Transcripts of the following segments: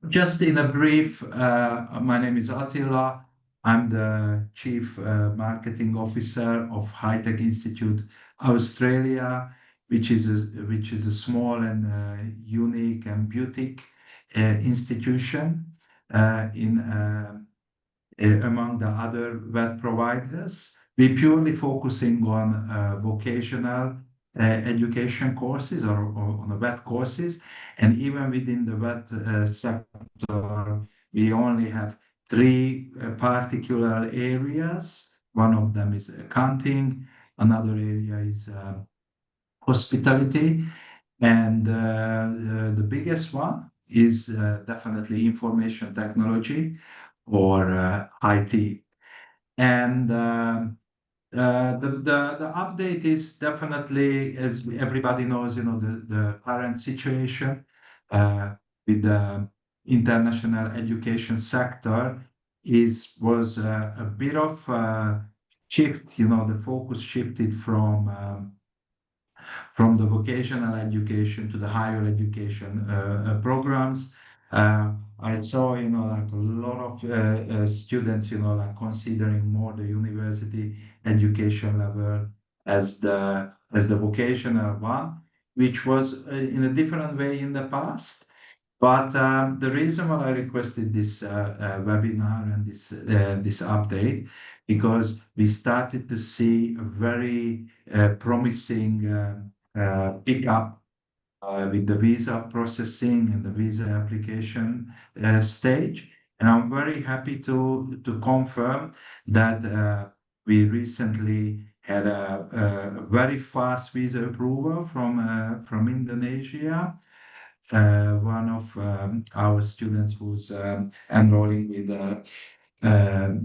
Just in a brief, my name is Attila. I'm the Chief Marketing Officer of HiTech Institute Australia, which is a small and unique and boutique institution in among the other web providers. We purely focusing on vocational education courses or on the web courses, and even within the web sector, we only have three particular areas. One of them is accounting, another area is hospitality, and the biggest one is definitely information technology or IT. And the update is definitely, as everybody knows, the current situation uh, with the international education sector was a bit of shift. The focus shifted from the vocational education to the higher education programs. I saw, like a lot of students, like considering more the university education level as the vocational one, which was in a different way in the past. But the reason why I requested this webinar and this update, because we started to see a very promising pickup with the visa processing and the visa application stage. And I'm very happy to confirm that we recently had a very fast visa approval from Indonesia. One of our students who's enrolling with a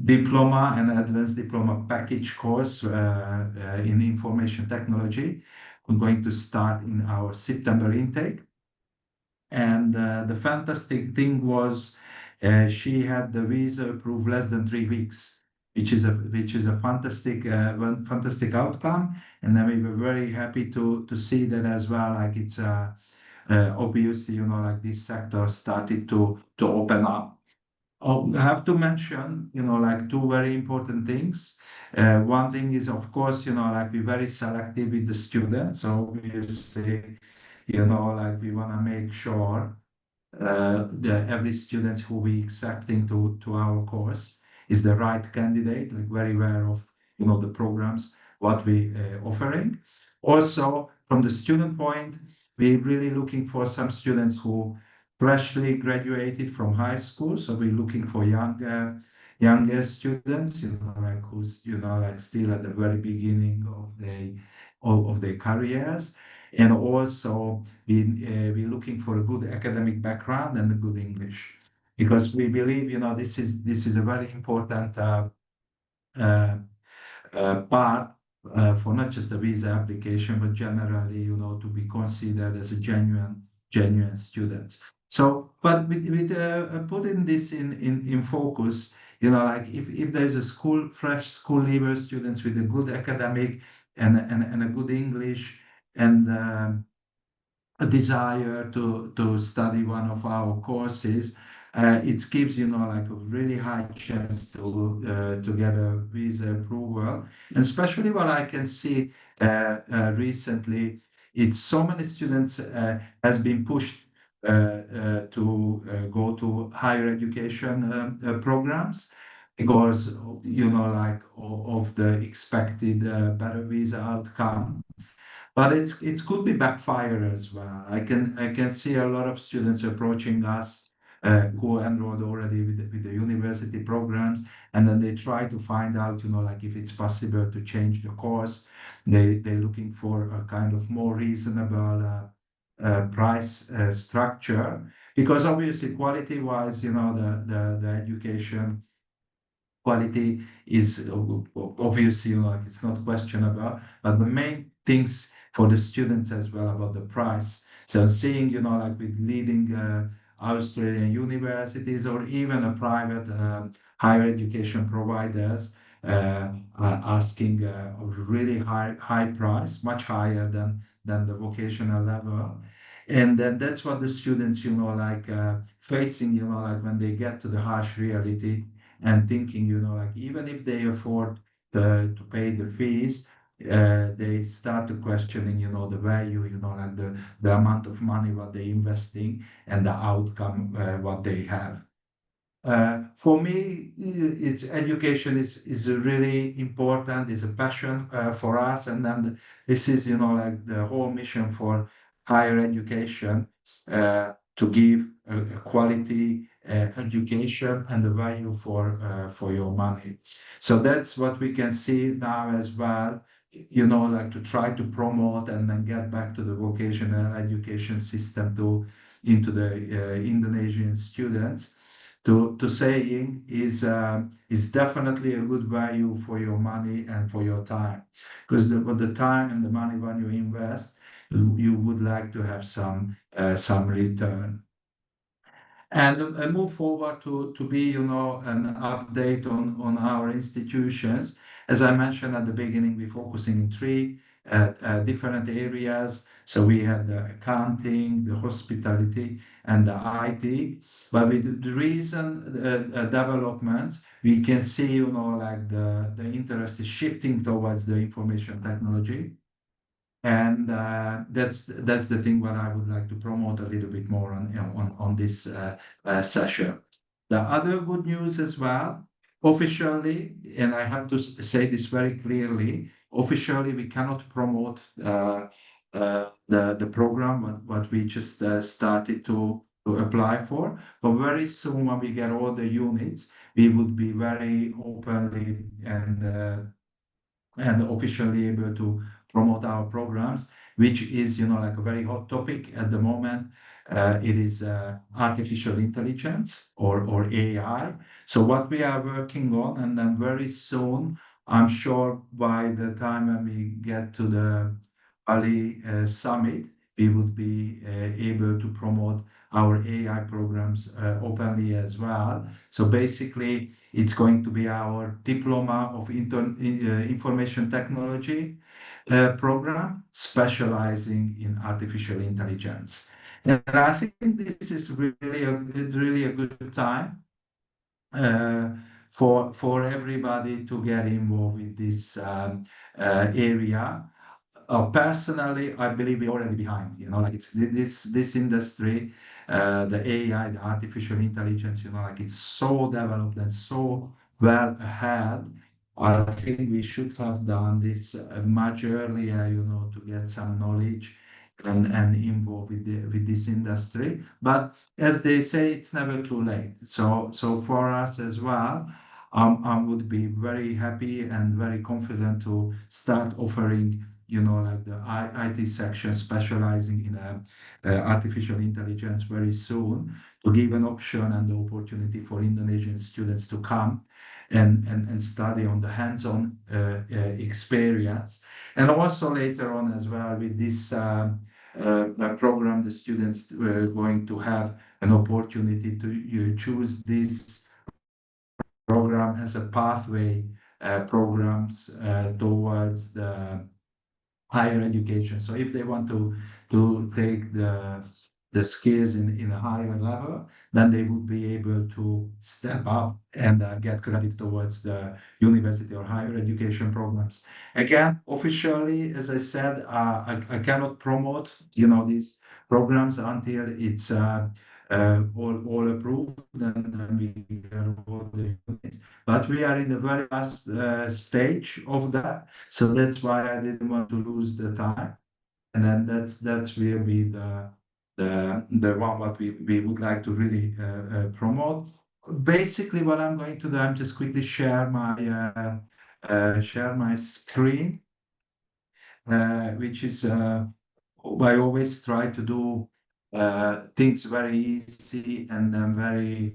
diploma and advanced diploma package course in information technology. We're going to start in our September intake. And the fantastic thing was she had the visa approved less than 3 weeks, which is a fantastic outcome. And then we were very happy to see that as well. Like it's obviously, like this sector started to open up. Oh, I have to mention, like two very important things. One thing is, of course, like we're very selective with the students. So obviously, like we want to make sure that every student who we accepting to our course is the right candidate, like very aware of, the programs, what we offering. Also, from the student point, we're really looking for some students who freshly graduated from high school. So we're looking for younger students, like who's, like still at the very beginning of their careers. And also we're looking for a good academic background and a good English, because we believe, this is a very important uh, part for not just the visa application, but generally, to be considered as a genuine student. So, but with putting this in focus, like if there's a fresh school leaver students with a good academic and a good English and a desire to study one of our courses, it gives, like a really high chance to get a visa approval. And especially what I can see recently, it's so many students has been pushed to go to higher education programs because, like of the expected better visa outcome. But it could be backfire as well. I can see a lot of students approaching us who enrolled already with the university programs, and then they try to find out, like if it's possible to change the course. They're looking for a kind of more reasonable price structure, because obviously quality wise, the education quality is obviously, like it's not questionable, but the main things for the students as well about the price. So seeing, like with leading Australian universities or even a private higher education providers are asking a really high price, much higher than the vocational level. And then that's what the students, facing, like when they get to the harsh reality and thinking, like even if they afford to pay the fees, they start to questioning, the value, like the amount of money what they investing and the outcome what they have. For me, it's education is really important. It's a passion for us, and then this is like the whole mission for higher education to give a quality education and the value for your money. So that's what we can see now as well. Like to try to promote and then get back to the vocational education system to into the Indonesian students to saying is definitely a good value for your money and for your time, because with the time and the money when you invest, you would like to have some return. And move forward to be, an update on our institutions. As I mentioned at the beginning, we're focusing in three different areas. So we had the accounting, the hospitality, and the IT. But with the recent developments, we can see, like the interest is shifting towards the information technology. And that's the thing what I would like to promote a little bit more on this session. The other good news as well, officially, and I have to say this very clearly, officially we cannot promote the program what we just started to apply for, but very soon when we get all the units, we would be very openly and officially able to promote our programs, which is, like a very hot topic at the moment. It is artificial intelligence or AI. So what we are working on, and then very soon, I'm sure by the time when we get to the Ali summit, we would be able to promote our AI programs openly as well. So basically, it's going to be our diploma of information technology program specializing in artificial intelligence. And I think this is really a good time uh, for everybody to get involved with this area. Personally, I believe we're already behind. Like it's this industry, the AI, the artificial intelligence. Like it's so developed and so well ahead. I think we should have done this much earlier. To get some knowledge and involved with this industry. But as they say, it's never too late. So for us as well, I would be very happy and very confident to start offering, like the IT section specializing in artificial intelligence very soon, to give an option and the opportunity for Indonesian students to come and study on the hands-on experience. And also later on as well with this program, the students were going to have an opportunity to choose this program as a pathway programs towards the higher education. So if they want to take the skills in a higher level, then they would be able to step up and get credit towards the university or higher education programs. Again, officially, as I said, I cannot promote these programs until it's all approved, and then we get all the units. But we are in the very last stage of that, so that's why I didn't want to lose the time. And then that's really the one what we would like to really promote. Basically, what I'm going to do, I'm just quickly share my screen, which is I always try to do things very easy and then very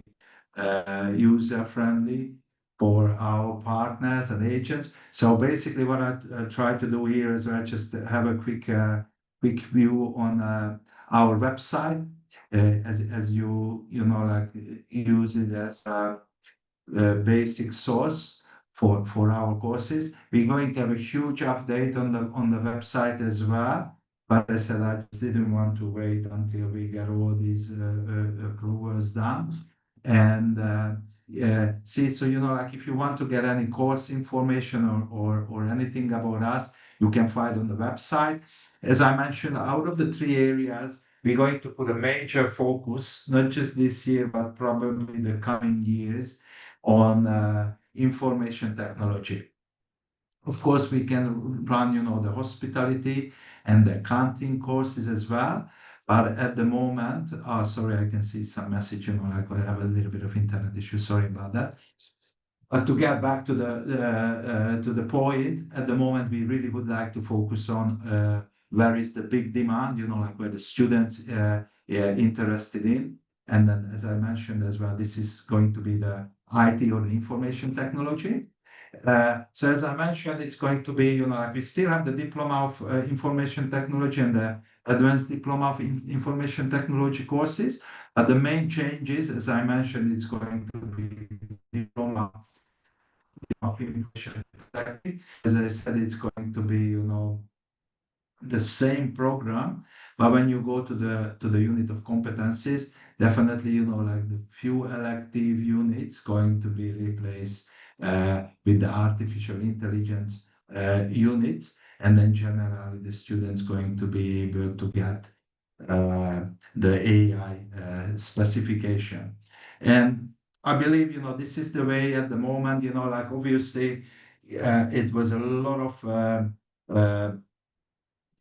user friendly for our partners and agents. So basically, what I try to do here is I just have a quick view on our website, as like use it as a basic source for our courses. We're going to have a huge update on the website as well. But I said I just didn't want to wait until we get all these approvals done. And yeah, see, so like if you want to get any course information or anything about us, you can find on the website. As I mentioned, out of the three areas, we're going to put a major focus, not just this year, but probably the coming years, on information technology. Of course, we can run, the hospitality and the accounting courses as well. But at the moment, sorry, I can see some message, like I have a little bit of internet issue. Sorry about that. But to get back to the point, at the moment, we really would like to focus on where is the big demand, like where the students are interested in. And then, as I mentioned as well, this is going to be the IT or the information technology. So as I mentioned, it's going to be, like we still have the diploma of information technology and the advanced diploma of information technology courses. But the main changes, as I mentioned, it's going to be diploma of information technology. As I said, it's going to be, the same program, but when you go to the unit of competencies, definitely, like the few elective units going to be replaced with the artificial intelligence units, and then generally the students going to be able to get uh, the AI specification. And I believe, this is the way at the moment, like obviously it was a lot of uh,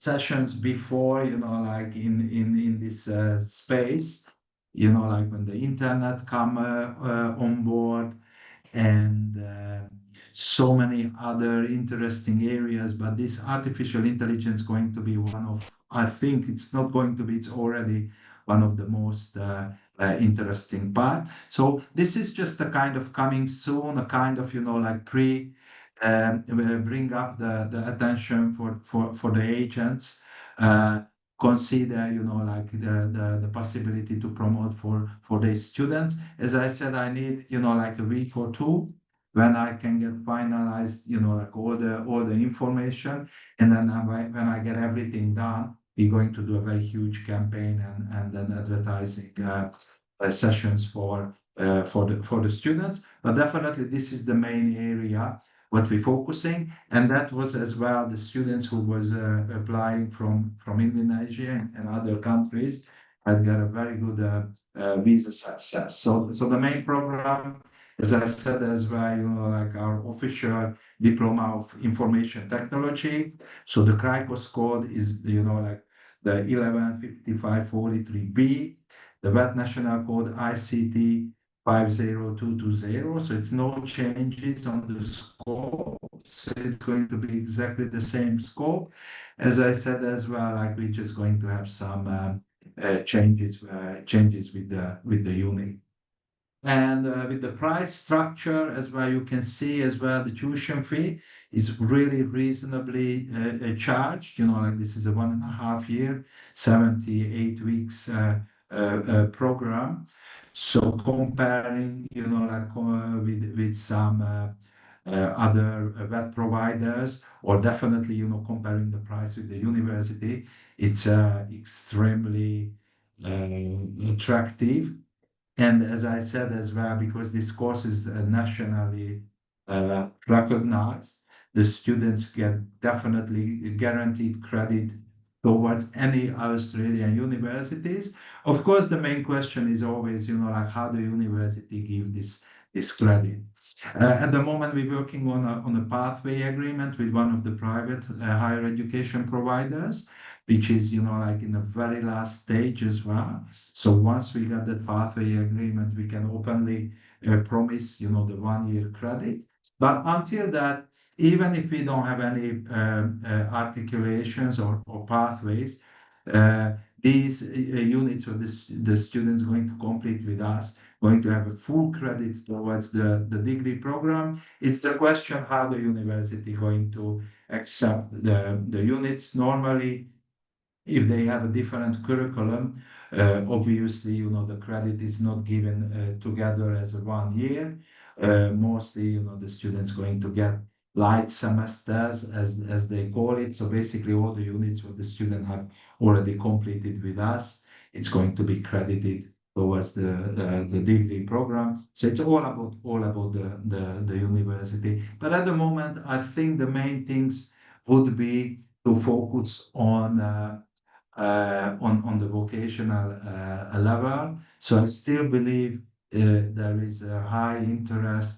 sessions before, like in this space, like when the internet come on board, and so many other interesting areas. But this artificial intelligence going to be one of, I think it's not going to be, it's already one of the most interesting part. So this is just a kind of coming soon, a kind of, like will bring up the attention for the agents. Uh, Consider, like the possibility to promote for the students. As I said, I need, like a week or two when I can get finalized, like all the information. And then when I get everything done, we're going to do a very huge campaign and then advertising sessions for the students. But definitely this is the main area what we're focusing, and that was as well the students who was applying from Indonesia and other countries had got a very good visa success. So the main program, as I said as well, like our official diploma of information technology. So the Cricos code is, like the 115543B, the VAT national code ICT 50220. So it's no changes on the scope. So it's going to be exactly the same scope. As I said as well, like we're just going to have some changes with the unit. And with the price structure as well, you can see as well the tuition fee is really reasonably charged. Like this is a 1.5 year, 78 weeks program. So comparing, like with some other web providers, or definitely, comparing the price with the university, it's extremely attractive. And as I said as well, because this course is nationally recognized, the students get definitely guaranteed credit towards any Australian universities. Of course, the main question is always, like how the university give this credit. At the moment, we're working on a pathway agreement with one of the private higher education providers, which is, like in the very last stage as well. So once we get that pathway agreement, we can openly promise, the 1 year credit. But until that, even if we don't have any articulations or pathways, uh, these units of the students going to complete with us, going to have a full credit towards the degree program. It's the question how the university going to accept the units. Normally, if they have a different curriculum, obviously, the credit is not given together as a 1 year. Mostly, the students going to get light semesters, as they call it. So basically, all the units what the student have already completed with us, it's going to be credited towards the degree program. So it's all about the university. But at the moment, I think the main things would be to focus on the vocational level. So I still believe there is a high interest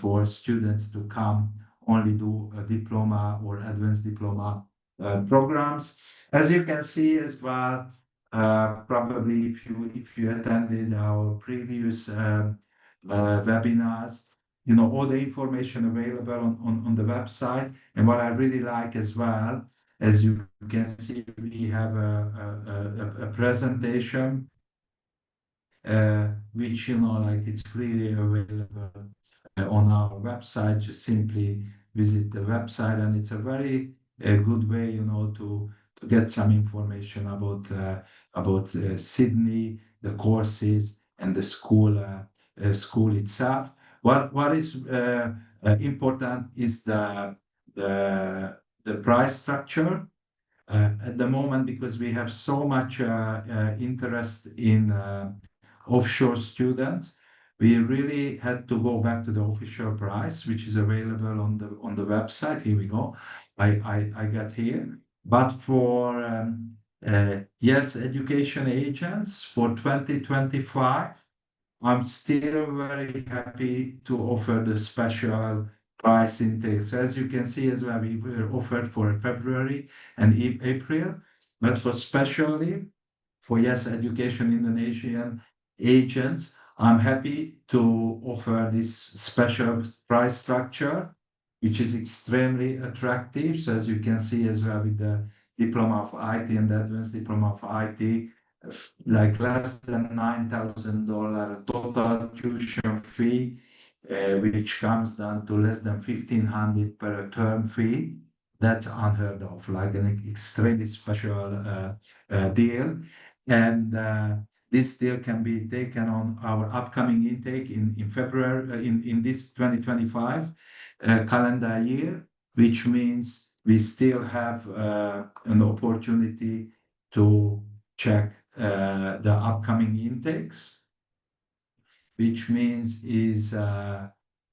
for students to come only do a diploma or advanced diploma programs. As you can see as well, probably if you attended our previous webinars, all the information available on the website. And what I really like as well, as you can see, we have a presentation which like it's freely available on our website. Just simply visit the website, and it's a very good way, to get some information about Sydney, the courses, and the school itself. What is important is the the price structure at the moment, because we have so much interest in offshore students. We really had to go back to the official price, which is available on the website. Here we go. I got here. But for yes, education agents for 2025, I'm still very happy to offer the special price intake. So as you can see as well, we were offered for February and April, but for specially for Yes Education Indonesian agents, I'm happy to offer this special price structure, which is extremely attractive. So as you can see as well with the Diploma of IT and the Advanced Diploma of IT, like less than $9,000 total tuition fee, which comes down to less than 1,500 per term fee. That's unheard of, like an extremely special deal. And this deal can be taken on our upcoming intake in February, in this 2025 calendar year, which means we still have an opportunity to check the upcoming intakes, which means is the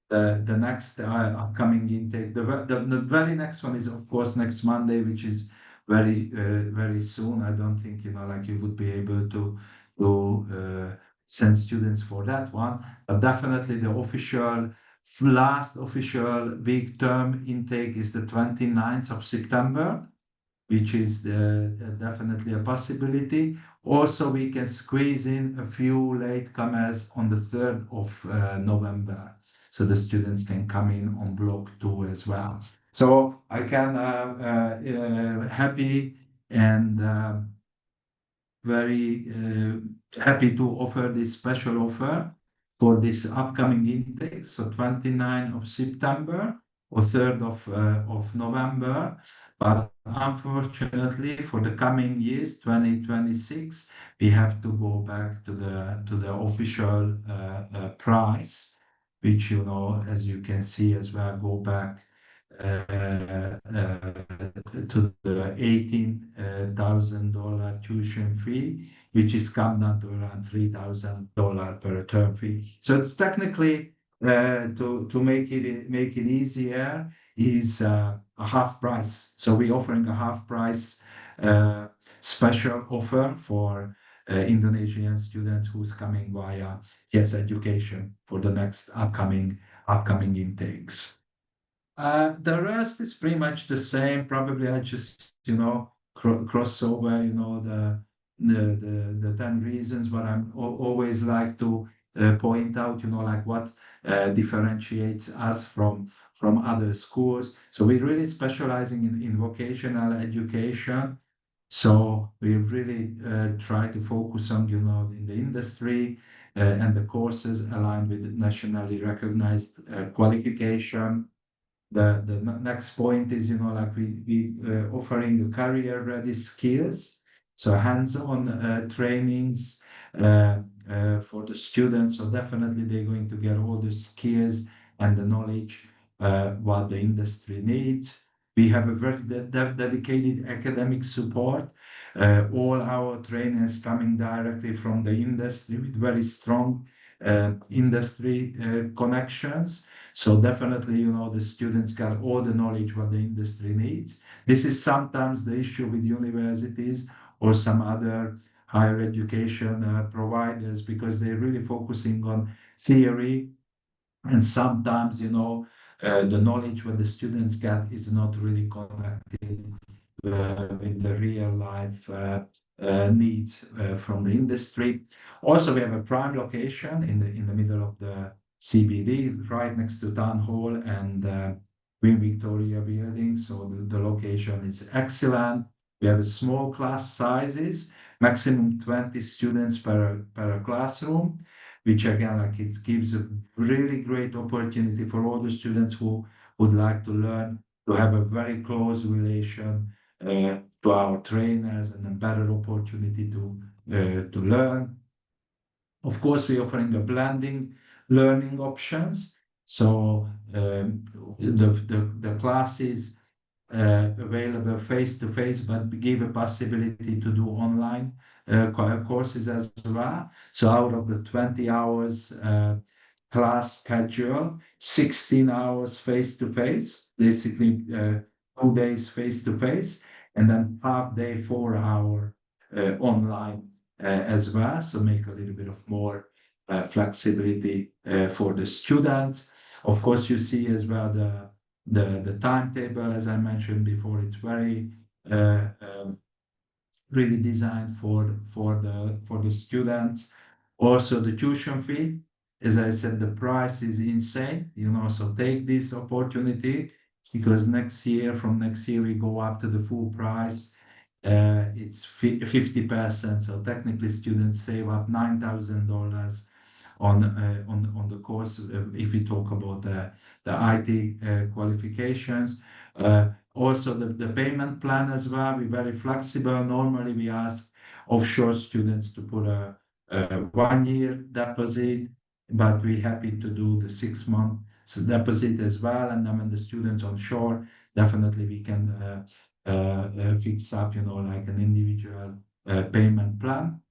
next upcoming intake. The very next one is, of course, next Monday, which is very soon. I don't think, like you would be able to send students for that one, but definitely the last official big term intake is the 29th of September, which is definitely a possibility. Also, we can squeeze in a few latecomers on the 3rd of November, so the students can come in on block 2 as well. So I can happy and very happy to offer this special offer for this upcoming intake, so 29th of September or 3rd of November. But unfortunately, for the coming years, 2026, we have to go back to the official price, which, as you can see as well, go back to the $18,000 tuition fee, which is come down to around $3,000 per term fee. So it's technically to make it easier is a half price. So we're offering a half price special offer for Indonesian students who's coming via Yes Education for the next upcoming intakes. The rest is pretty much the same. Probably I just, cross over, the 10 reasons, but I'm always like to point out, like what differentiates us from other schools. So we're really specializing in vocational education. So we really try to focus on, in the industry and the courses aligned with nationally recognized qualification. The next point is, like we offering the career ready skills, so hands-on trainings for the students. So definitely they're going to get all the skills and the knowledge what the industry needs. We have a very dedicated academic support. All our trainers coming directly from the industry with very strong industry connections. So definitely, the students got all the knowledge what the industry needs. This is sometimes the issue with universities or some other higher education providers because they're really focusing on theory, and sometimes, the knowledge what the students get is not really connected with the real life needs from the industry. Also, we have a prime location in the middle of the CBD, right next to Town Hall and Queen Victoria building. So the location is excellent. We have a small class sizes, maximum 20 students per classroom, which again, like it gives a really great opportunity for all the students who would like to learn to have a very close relation to our trainers and a better opportunity to learn. Of course, we're offering a blending learning options. So the classes available face to face, but give a possibility to do online courses as well. So out of the 20 hours class schedule, 16 hours face to face, basically 2 days face to face, and then half day, 4 hour online as well. So make a little bit of more flexibility for the students. Of course, you see as well the timetable, as I mentioned before, it's very really designed for the students. Also, the tuition fee, as I said, the price is insane. So take this opportunity because from next year we go up to the full price. It's 50%. So technically, students save up $9,000 on the course if we talk about the IT qualifications. Also, the payment plan as well, we're very flexible. Normally, we ask offshore students to put a 1 year deposit, but we're happy to do the 6 month deposit as well. And then when the students onshore, definitely we can fix up, like an individual payment plan.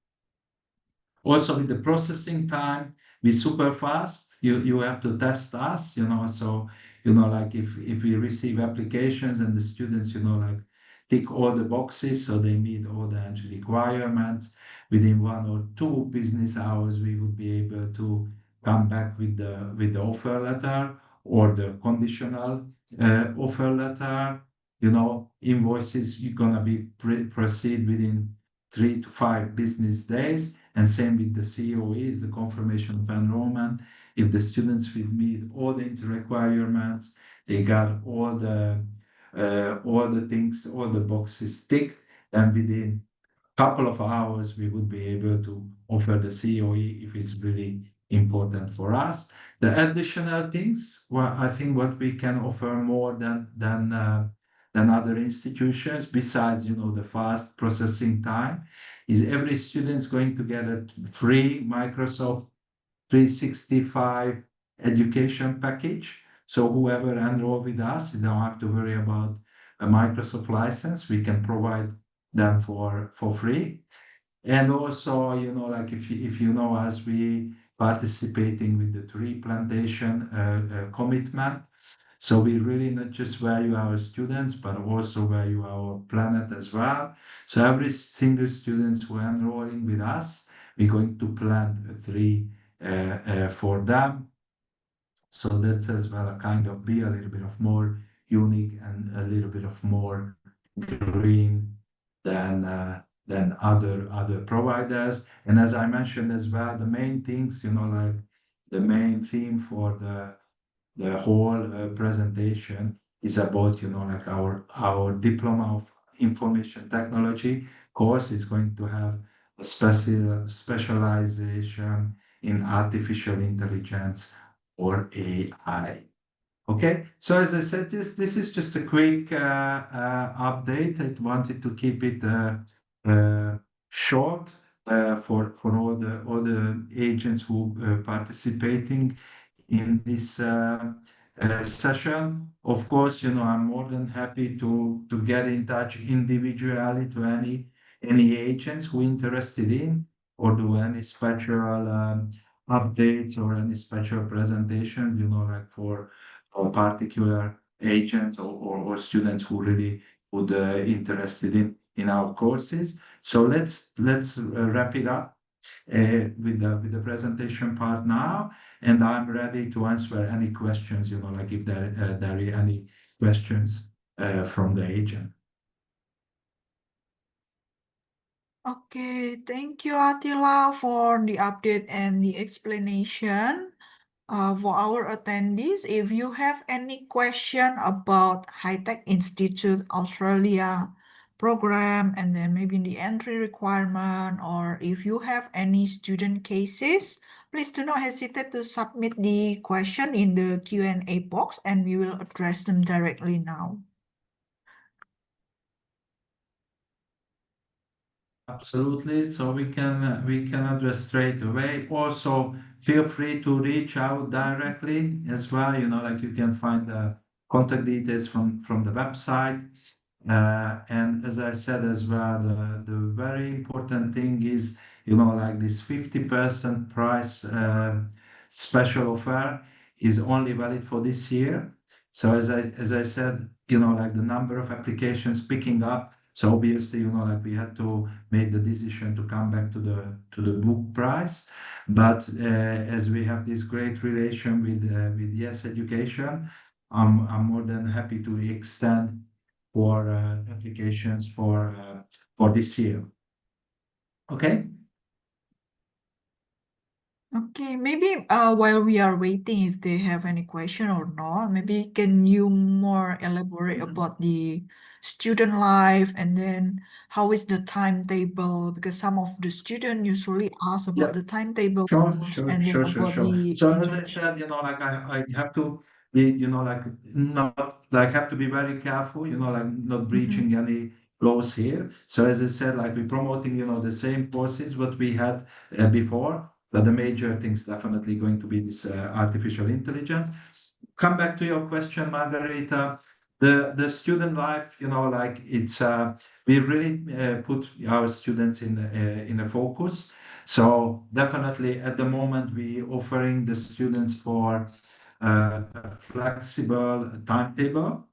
Also, with the processing time, we super fast. You have to test us, so like if we receive applications and the students, like tick all the boxes, so they meet all the entry requirements, within 1 or 2 business hours, we would be able to come back with the offer letter or the conditional offer letter. Invoices, you're gonna be proceed within 3 to 5 business days. And same with the COEs, the confirmation of enrollment. If the students will meet all the requirements, they got all the things, all the boxes ticked, then within couple of hours, we would be able to offer the COE if it's really important for us. The additional things, well, I think what we can offer more than other institutions, besides the fast processing time, is every student is going to get a free Microsoft 365 education package. So whoever enroll with us, you don't have to worry about a Microsoft license. We can provide them for free. And also, like if you know us, we participating with the tree plantation commitment. So we really not just value our students, but also value our planet as well. So every single student who enrolling with us, we're going to plant a tree for them. So that's as well a kind of be a little bit of more unique and a little bit of more green than other providers. And as I mentioned as well, the main things, like the main theme for the whole presentation is about, like our diploma of information technology course is going to have a specialization in artificial intelligence or AI. Okay, so as I said, this is just a quick update. I wanted to keep it short for all the agents who participating in this session. Of course, I'm more than happy to get in touch individually to any agents who interested in or do any special updates or any special presentation, like for particular agents or students who really would interested in our courses. So let's wrap it up with the presentation part now, and I'm ready to answer any questions, like if there are any questions from the agent. Okay, thank you, Attila, for the update and the explanation. For our attendees, if you have any question about HiTech Institute Australia program and then maybe the entry requirement, or if you have any student cases, please do not hesitate to submit the question in the Q&A box and we will address them directly now. Absolutely. So we can address straight away. Also, feel free to reach out directly as well. Like you can find the contact details from the website. And as I said as well, the very important thing is, like this 50% price special offer is only valid for this year. So as I said, like the number of applications picking up. So obviously, like we had to make the decision to come back to the book price. But as we have this great relation with Yes Education, I'm more than happy to extend for applications for this year. Okay? Okay, maybe while we are waiting, if they have any question or not, maybe can you more elaborate about the student life and then how is the timetable? Because some of the students usually ask about Yeah. the timetable Sure, sure, and then sure, sure, about sure. the So as I internship. said, like I have to be, like not like have to be very careful, like not Mhm. breaching any laws here. So as I said, like we're promoting, the same courses what we had before, but the major things definitely going to be this artificial intelligence. Come back to your question, Margarita. The student life, like it's we really put our students in a focus. So definitely at the moment we offering the students for a flexible timetable.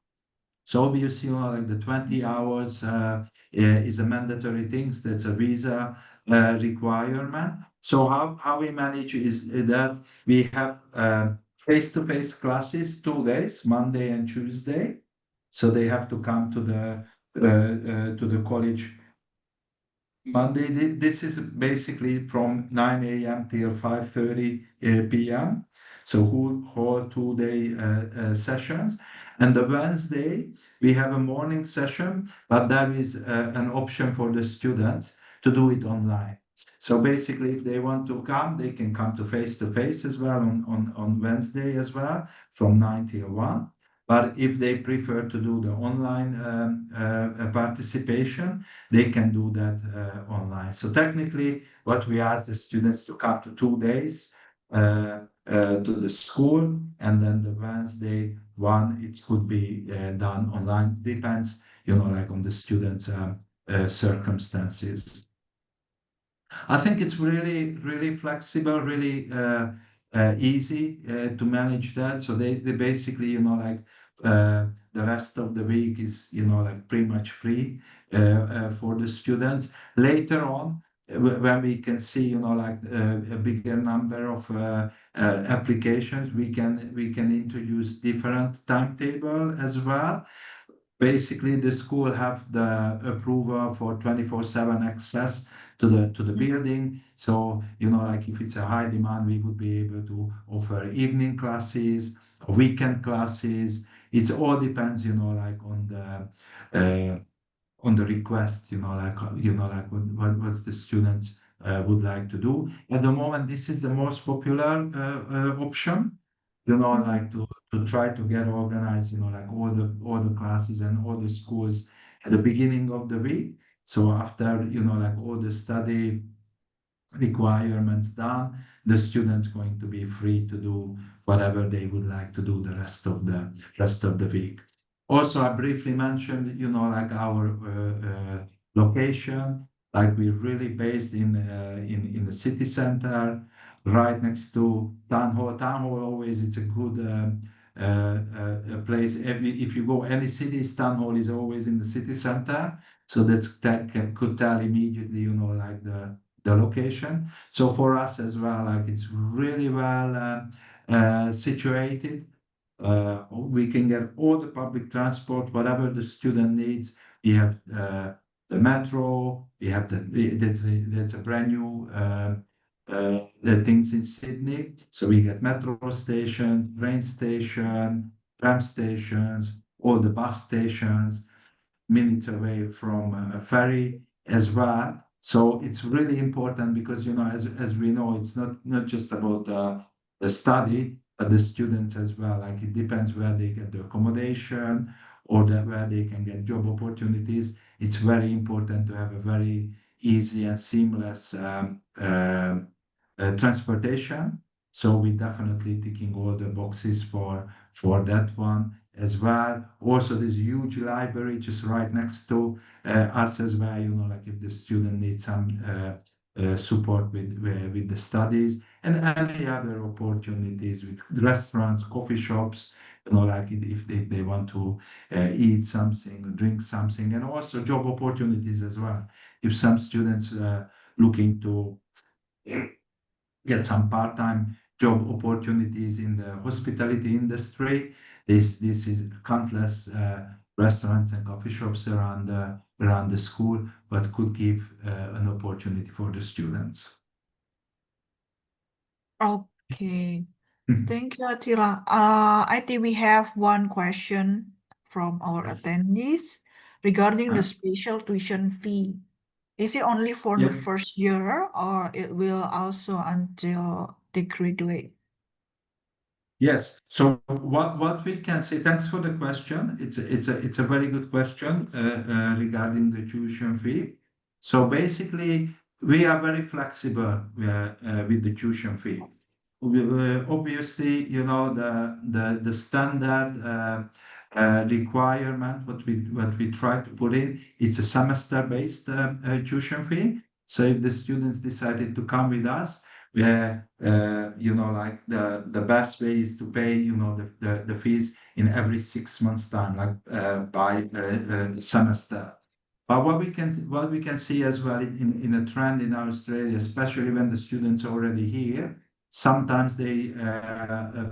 So obviously, like the 20 hours is a mandatory thing. That's a visa requirement. So how we manage is that we have face-to-face classes 2 days, Monday and Tuesday. So they have to come to the college Monday. This is basically from 9 a.m. till 5:30 p.m. So whole 2 day sessions. And the Wednesday, we have a morning session, but there is an option for the students to do it online. So basically, if they want to come, they can come to face as well on Wednesday as well from 9 till 1. But if they prefer to do the online participation, they can do that online. So technically, what we ask the students to come to 2 days to the school, and then the Wednesday one, it could be done online. Depends, like on the students' circumstances. I think it's really, really flexible, really easy to manage that. So they basically, like the rest of the week is, like pretty much free for the students. Later on, when we can see, like a bigger number of applications, we can introduce different timetable as well. Basically, the school have the approval for 24/7 access to the building. So, like if it's a high demand, we would be able to offer evening classes, weekend classes. It all depends, like on the request, like what the students would like to do. At the moment, this is the most popular option, Mhm. like to try to get organized, like all the classes and all the schools at the beginning of the week. So after, like all the study requirements done, the students going to be free to do whatever they would like to do the rest of the week. Also, I briefly mentioned, like our location, like we're really based in the city center, right next to town hall. Town hall always it's a good place. If you go any cities, town hall is always in the city center, so could tell immediately, like the location. So for us as well, like it's really well situated. We can get all the public transport, whatever the student needs. We have the metro. We have that's a brand new the things in Sydney. So we get metro station, train station, tram stations, all the bus stations minutes away from a ferry as well. So it's really important because, as we know, it's not just about the study, but the students as well. Like it depends where they get the accommodation or where they can get job opportunities. It's very important to have a very easy and seamless transportation. So we definitely ticking all the boxes for that one as well. Also, there's a huge library just right next to us as well. Like if the student needs some support with the studies and any other opportunities with restaurants, coffee shops. Like if they want to eat something, drink something, and also job opportunities as well. If some students looking to get some part-time job opportunities in the hospitality industry. This is countless restaurants and coffee shops around the school, but could give an opportunity for the students. Okay. Thank you, Attila. I think we have one question from our attendees regarding the special tuition fee. Is it only for the Yeah. first year or it will also until they graduate? Yes. So what we can say, thanks for the question. It's a very good question regarding the tuition fee. So basically, we are very flexible with the tuition fee. Obviously, the standard requirement what we try to put in, it's a semester-based tuition fee. So if the students decided to come with us, like the best way is to pay, the fees in every 6 months time, like by semester. But what we can see as well in a trend in Australia, especially when the students are already here, sometimes they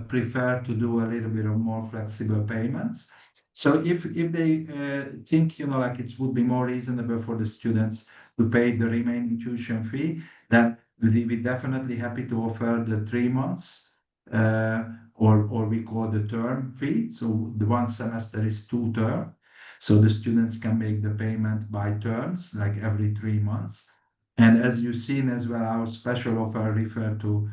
prefer to do a little bit of more flexible payments. So if they think, like it would be more reasonable for the students to pay the remaining tuition fee, then we're definitely happy to offer the 3 months, or we call the term fee. So the one semester is 2 term. So the students can make the payment by terms, like every 3 months. And as you've seen as well, our special offer refer to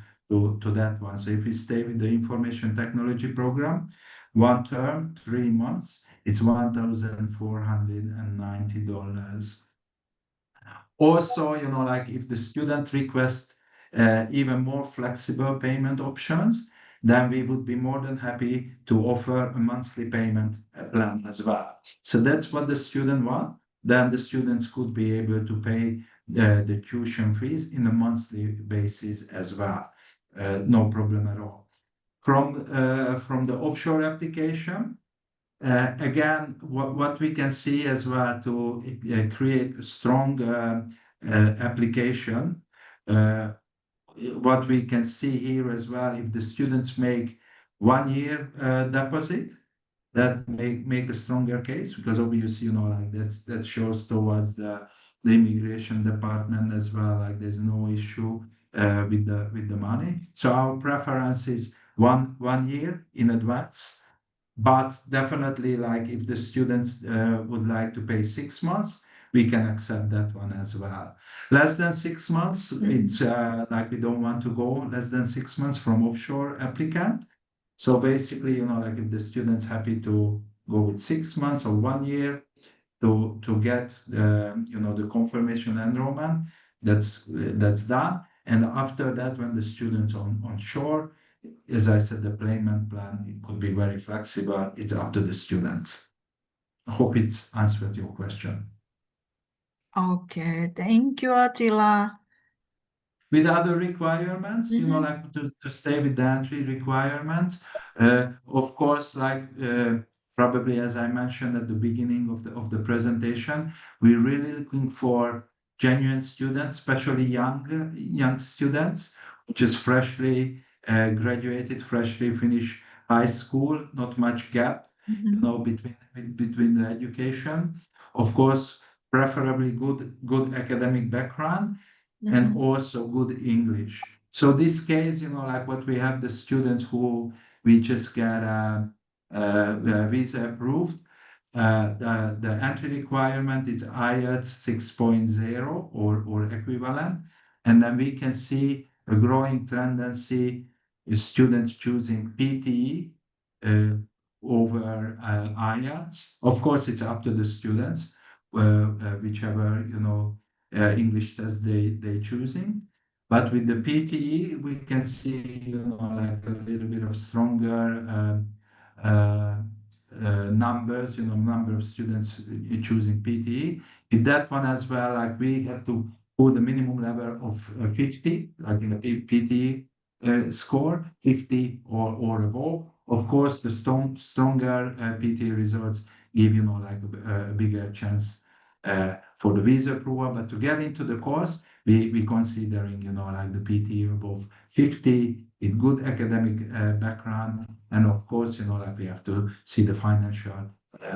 that one. So if we stay with the information technology program, one term, 3 months, it's $1,490. Also, like if the student requests even more flexible payment options, then we would be more than happy to offer a monthly payment plan as well. So that's what the student want. Then the students could be able to pay the tuition fees in a monthly basis as well. No problem at all. From the offshore application, again, what we can see as well to create a strong application, uh, what we can see here as well, if the students make 1 year deposit, that make a stronger case because obviously, like that shows towards the immigration department as well, like there's no issue with the money. So our preference is one year in advance, but definitely, like if the students would like to pay 6 months, we can accept that one as well. Less than 6 months, it's like we don't want to go less than 6 months from offshore applicant. So basically, like if the student's happy to go with 6 months or 1 year to get the confirmation enrollment, that's done. And after that, when the student's on shore, as I said, the payment plan, it could be very flexible. It's up to the students. I hope it's answered your question. Okay, thank you, Attila. With other requirements, Mhm. like to stay with the entry requirements, of course, like probably as I mentioned at the beginning of the presentation, we're really looking for genuine students, especially young students, which is freshly graduated, freshly finished high school, not much gap, Mhm. between the education. Of course, preferably good academic background and Mhm. also good English. So this case, like what we have the students who we just get visa approved. The entry requirement is IELTS 6.0 or equivalent, and then we can see a growing tendency is students choosing PTE over IELTS. Of course, it's up to the students, whichever English test they choosing. But with the PTE, we can see like a little bit of stronger uh, numbers, number of students choosing PTE. In that one as well, like we have to put the minimum level of 50, like in the PTE score, 50 or above. Of course, the stronger PTE results give, like a bigger chance for the visa approval. But to get into the course, we considering, like the PTE above 50 with good academic background. And of course, like we have to see the financial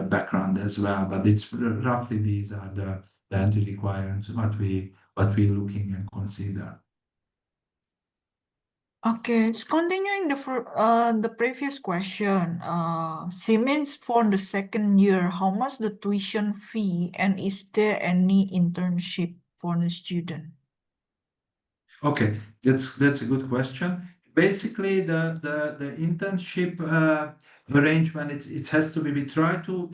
background as well. But it's roughly these are the entry requirements, what we looking and consider. Okay, it's continuing the previous question. Siemens for the second year, how much the tuition fee, and is there any internship for the student? Okay, that's a good question. Basically, the internship arrangement, it has to be. We try to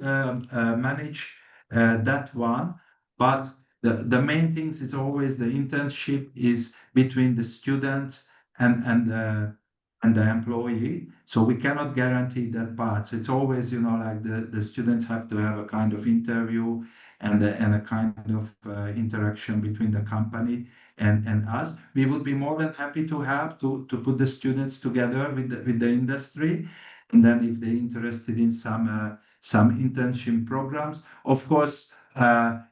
manage that one, but the main things is always the internship is between the students and the employee. So we cannot guarantee that part. So it's always, like the students have to have a kind of interview and a kind of interaction between the company and us. We would be more than happy to help to put the students together with the industry. And then if they're interested in some internship programs, of course,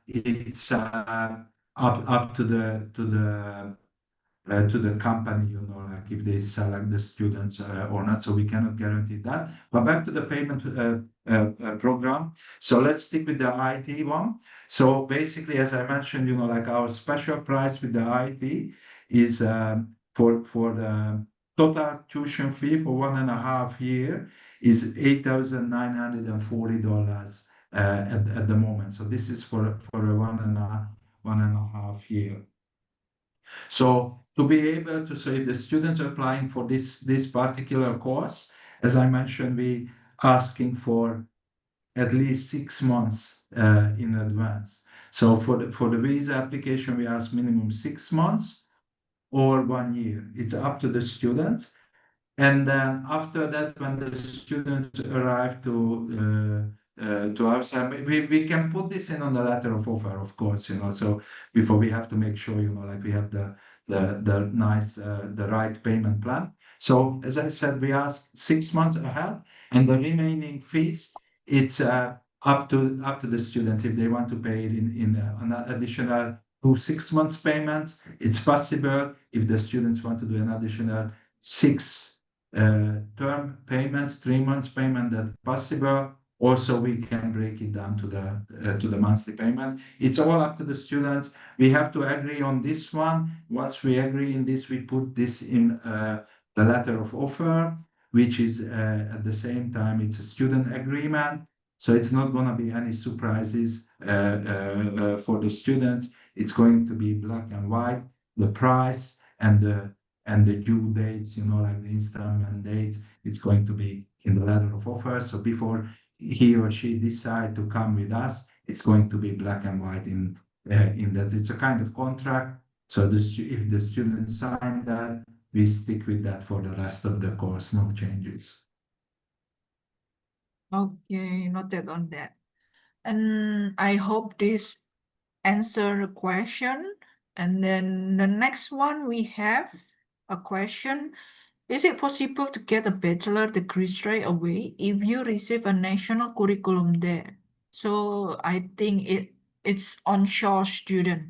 it's up to the company, like if they select the students or not. So we cannot guarantee that. But back to the payment program. So let's stick with the IT one. So basically, as I mentioned, like our special price with the IT is for the total tuition fee for 1.5 year is $8,940 at the moment. So this is for a one and a half year. So to be able to, so if the students are applying for this particular course, as I mentioned, we asking for at least 6 months in advance. So for the visa application, we ask minimum 6 months or 1 year. It's up to the students. And then after that, when the students arrive to our side, we can put this in on the letter of offer, of course, So before we have to make sure, like we have the nice the right payment plan. So as I said, we ask 6 months ahead, and the remaining fees it's up to the students if they want to pay it in an additional 2 6 months payments. It's possible if the students want to do an additional six term payments, 3 months payment that possible. Also, we can break it down to the monthly payment. It's all up to the students. We have to agree on this one. Once we agree in this, we put this in the letter of offer, which is at the same time it's a student agreement. So it's not going to be any surprises for the students. It's going to be black and white, the price and the due dates, like the installment dates, it's going to be in the letter of offer. So before he or she decide to come with us, it's going to be black and white in that it's a kind of contract. So if the student sign that, we stick with that for the rest of the course, no changes. Okay, noted on that. And I hope this answer the question. And then the next one we have a question. Is it possible to get a bachelor degree straight away if you receive a national curriculum there? So I think it's onshore student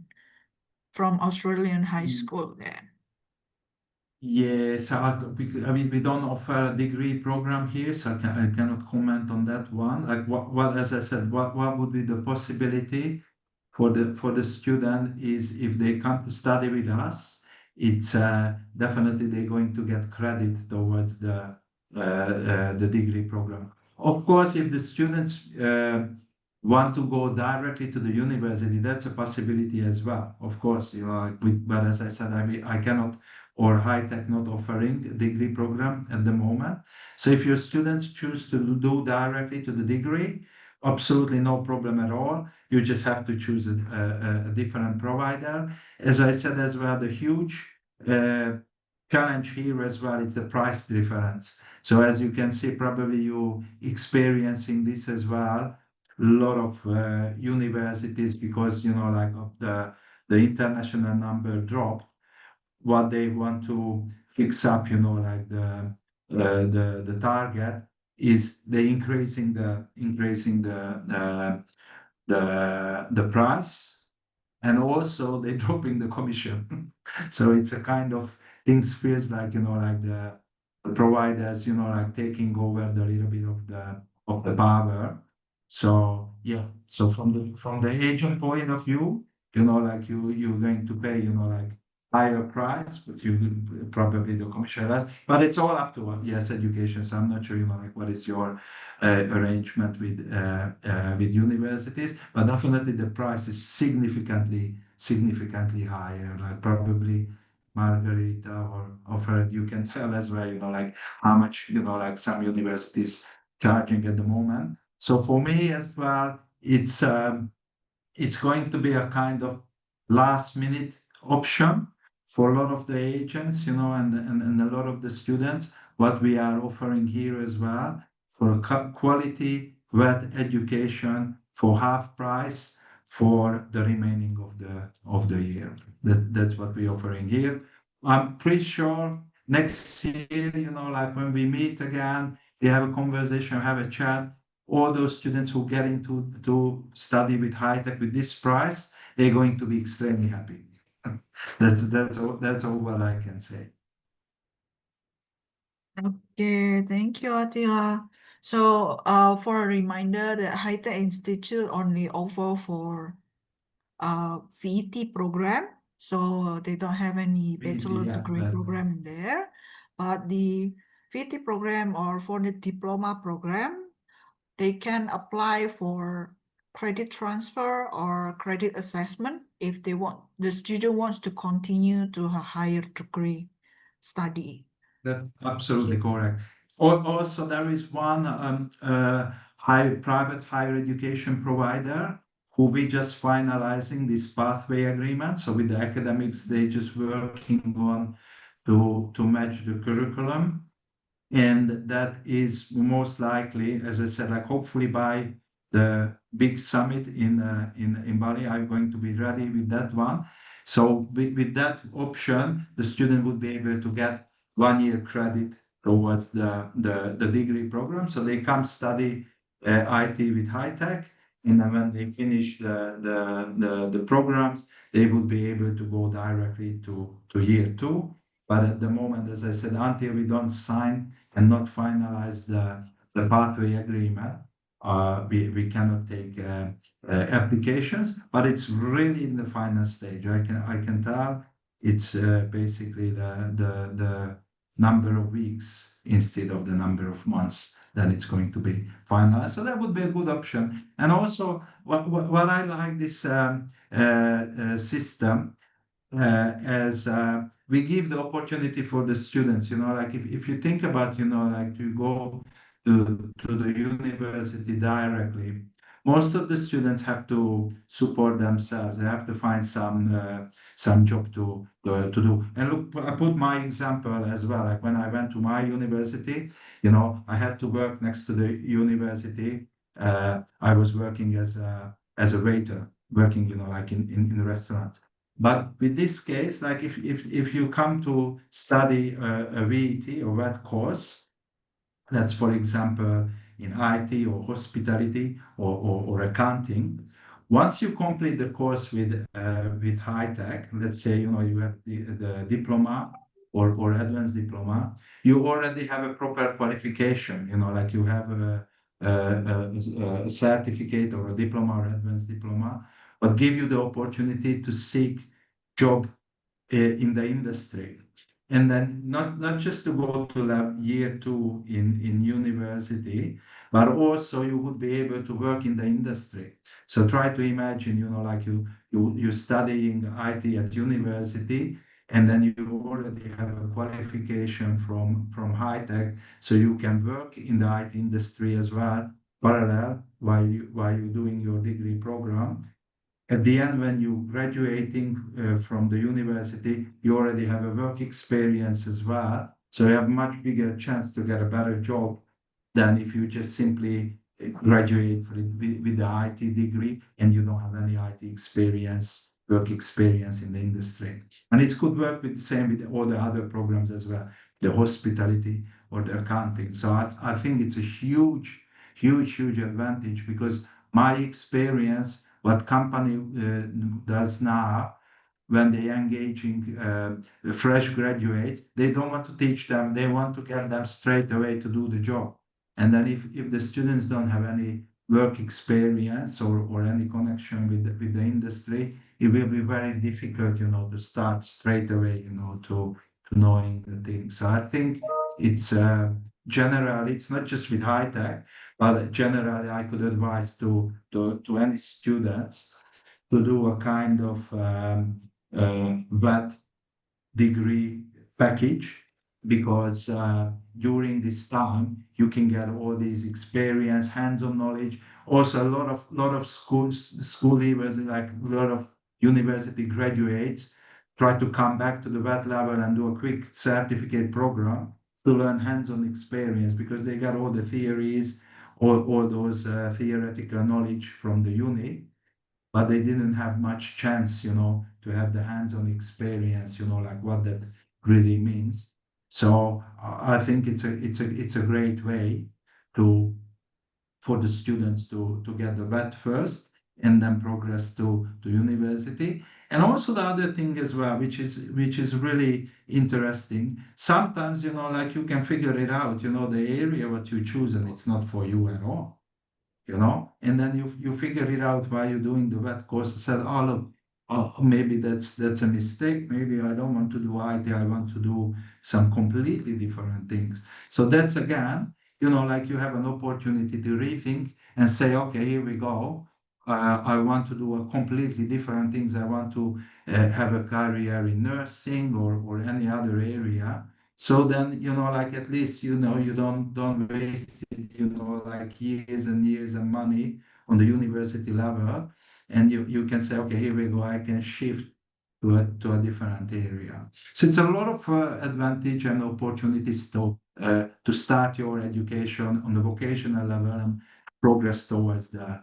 from Australian high school there. Yes, I mean, we don't offer a degree program here, so I cannot comment on that one. Like as I said, what would be the possibility for the student is if they come to study with us, it's definitely they're going to get credit towards the degree program. Of course, if the students want to go directly to the university, that's a possibility as well. Of course, like but as I said, I cannot or HiTech not offering a degree program at the moment. So if your students choose to do directly to the degree, absolutely no problem at all. You just have to choose a different provider. As I said as well, the huge uh, challenge here as well is the price difference. So as you can see, probably you experiencing this as well. A lot of universities, because like of the international number drop, what they want to fix up, like the target is they increasing the price, and also they dropping the commission. So it's a kind of things feels like like the providers like taking over the little bit of the power. So yeah, so from the agent point of view, like you're going to pay like higher price, but you probably the commission less. But it's all up to yes education. So I'm not sure like what is your arrangement with universities, but definitely the price is significantly higher. Like probably Margarita or Fred, you can tell as well, like how much like some universities charging at the moment. So for me as well, it's going to be a kind of last minute option for a lot of the agents, and a lot of the students. What we are offering here as well for quality wet education for half price for the remaining of the year. That's what we're offering here. I'm pretty sure next year, like when we meet again, we have a conversation, have a chat, all those students who get into to study with HiTech with this price, they're going to be extremely happy. That's all what I can say. Okay, thank you, Attila. So, for a reminder, the HiTech Institute only offer for VT program, so they don't have any VT, bachelor yeah, degree that, program in there. But the VT program or for the diploma program, they can apply for credit transfer or credit assessment if the student wants to continue to a higher degree study. that's absolutely Here. correct. Also, there is one private higher education provider who we just finalizing this pathway agreement. So with the academics, they just working on to match the curriculum. And that is most likely, as I said, like hopefully by the big summit in Bali, I'm going to be ready with that one. So with that option, the student would be able to get 1 year credit towards the degree program. So they come study IT with HiTech, and then when they finish the programs, they would be able to go directly to year two. But at the moment, as I said, until we don't sign and not finalize the pathway agreement, we cannot take applications, but it's really in the final stage. I can tell it's basically the number of weeks instead of the number of months that it's going to be finalized. So that would be a good option. And also, what I like this system as we give the opportunity for the students, like if you think about, like to go to the university directly, most of the students have to support themselves. They have to find some job to do. And look, I put my example as well. Like when I went to my university, I had to work next to the university. I was working as a waiter, working, like in restaurants. But with this case, like if you come to study a VET or what course, that's, for example, in IT or hospitality or accounting. Once you complete the course with HiTech, let's say you have the diploma or advanced diploma, you already have a proper qualification. Like you have a certificate or a diploma or advanced diploma, but give you the opportunity to seek job in the industry. And then not just to go to lab year two in university, but also you would be able to work in the industry. So try to imagine, like you studying IT at university, and then you already have a qualification from high tech, so you can work in the IT industry as well, parallel while you're doing your degree program. At the end, when you graduating from the university, you already have a work experience as well. So you have much bigger chance to get a better job than if you just simply graduate with the IT degree and you don't have any IT experience, work experience in the industry. And it could work with the same with all the other programs as well, the hospitality or the accounting. So I think it's a huge, huge, huge advantage because my experience, what company does now, when they engaging fresh graduates, they don't want to teach them. They want to get them straight away to do the job. And then if the students don't have any work experience or any connection with the industry, it will be very difficult, to start straight away, to knowing the things. So I think it's generally, it's not just with high tech, but generally I could advise to any students to do a kind of VAT degree package because during this time you can get all these experience, hands-on knowledge. Also, a lot of school leavers, like a lot of university graduates, try to come back to the VAT level and do a quick certificate program to learn hands-on experience because they got all the theories, all those theoretical knowledge from the uni, but they didn't have much chance, to have the hands-on experience, like what that really means. So I think it's a great way to for the students to get the vet first and then progress to university. And also the other thing as well, which is really interesting. Sometimes, like you can figure it out, the area what you choose and it's not for you at all, and then you figure it out while you're doing the wet course and said, oh look, maybe that's a mistake. Maybe I don't want to do IT, I want to do some completely different things. So that's again, like you have an opportunity to rethink and say, okay, here we go. I want to do a completely different things. I want to have a career in nursing or any other area. So then, like at least, you don't waste it, like years and years and money on the university level. And you can say, okay, here we go, I can shift to a different area. So it's a lot of advantage and opportunities to start your education on the vocational level and progress towards the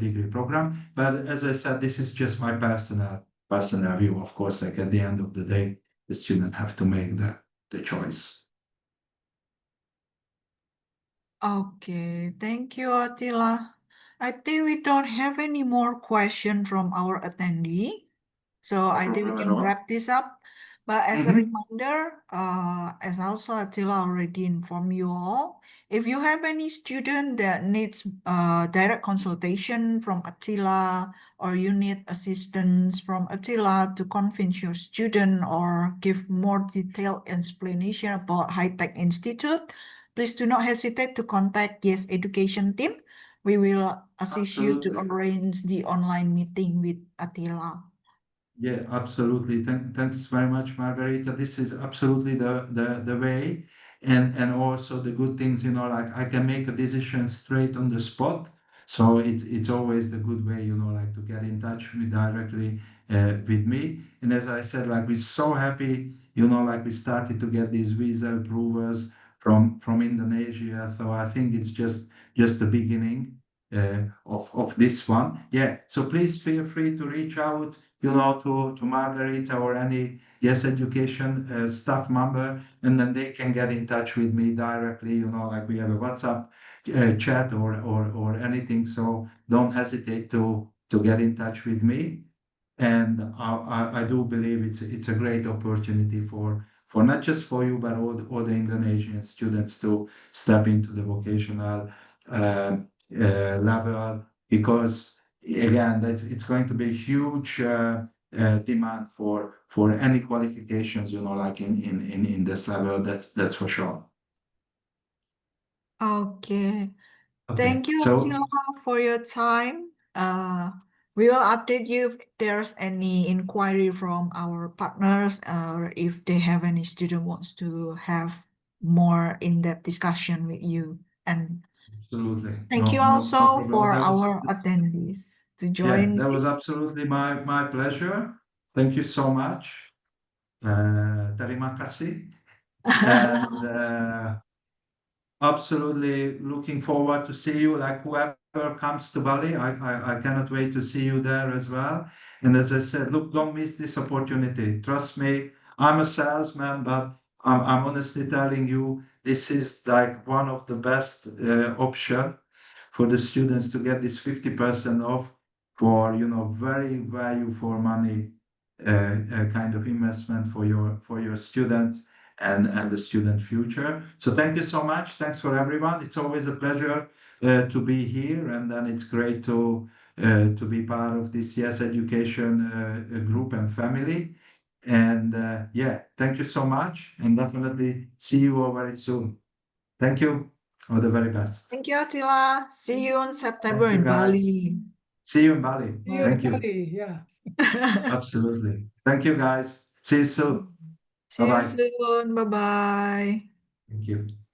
degree program. But as I said, this is just my personal view. Of course, like at the end of the day, the student have to make the choice. Okay, thank you, Attila. I think we don't have any more question from our attendee. So No I think we problem at can all. wrap this up. But as a Mhm. reminder, as also Attila already informed you all, if you have any student that needs direct consultation from Attila, or you need assistance from Attila to convince your student or give more detailed explanation about High Tech Institute, please do not hesitate to contact Yes Education team. We will assist you to Absolutely. arrange the online meeting with Attila. Yeah, absolutely. Thanks very much, Margarita. This is absolutely the way. And also the good things, like I can make a decision straight on the spot. So it's always the good way, like to get in touch with directly with me. And as I said, like we're so happy, like we started to get these visa approvals from Indonesia. So I think it's just the beginning of this one. Yeah. So please feel free to reach out, to Margarita or any Yes Education staff member, and then they can get in touch with me directly. Like we have a WhatsApp chat or anything. So don't hesitate to get in touch with me. And I do believe it's a great opportunity for not just for you, but all the Indonesian students to step into the vocational uh, level, because again, it's going to be a huge demand for any qualifications, like in this level. That's for sure. Okay. Okay, Thank you, so Attila, for your time. We will update you if there's any inquiry from our partners or if they have any student wants to have more in-depth discussion with you. And absolutely, thank you no also problem. for That was our attendees to Yeah, join that was this. absolutely my pleasure. Thank you so much. Terima kasih. And absolutely looking forward to see you, like whoever comes to Bali. I cannot wait to see you there as well. And as I said, look, don't miss this opportunity. Trust me, I'm a salesman, but I'm honestly telling you, this is like one of the best option for the students to get this 50% off for, very value for money kind of investment for your students and the student future. So thank you so much. Thanks for everyone. It's always a pleasure to be here, and then it's great to be part of this Yes Education group and family. And yeah, thank you so much, and definitely see you all very soon. Thank you. All the very best. Thank you, Attila. See you on September Thank you, in guys. Bali. See you in Bali. See you in Thank you. Bali. Yeah. Absolutely. Thank you, guys. See you soon. Bye See you bye. soon. Bye bye. Thank you.